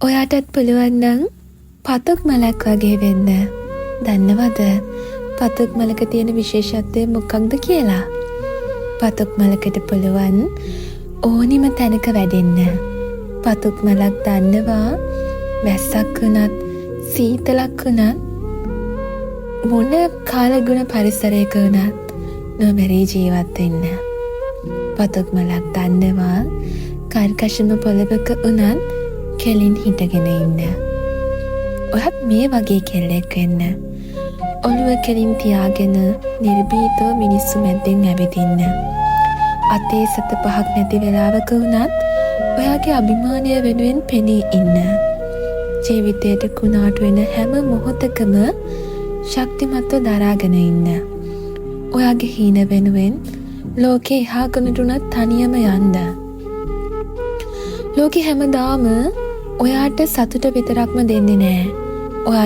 ඔයාටත් පුළුවන් නම් පතුක් මලක් වගේ වෙන්න. දන්නවද පතුක් මලක තියෙන විශේෂත්වය මොකක්ද කියලා? පතුක් මලකට පුළුවන් ඕනිම තැනක වැඩෙන්න. පතුක් මලක් දන්නවා වැස්සක් වුණත් සීතලක් වුණත් මොන කාලගුණ පරිසරයක වුණත් නොමැරී ජීවත් වෙන්න. පතුක් මලක් දන්නවා කර්කශම පොළවක වුණත් කෙලින් හිටගෙන ඉන්න. ඔයත් මේ වගේ කෙල්ලෙක් වෙන්න. ඔළුව කෙලින් තියාගෙන නිර්භීතව මිනිස්සු මැද්දෙන් ඇවිදින්න. අතේ සත පහක් නැති වෙලාවක වුණත් ඔයාගේ අභිමානය වෙනුවෙන් පෙනී ඉන්න. ජීවිතයට කුණාටු වෙන හැම මොහොතකම ශක්තිමත්ව දරාගෙන ඉන්න. ඔයාගේ හීන වෙනුවෙන් ලෝකේ එහා කනටුනත් තනියම යන්න. ලෝකෙ හැමදාම ඔයාට සතුට විතරක්ම දෙන්නේ නෑ. ඔයා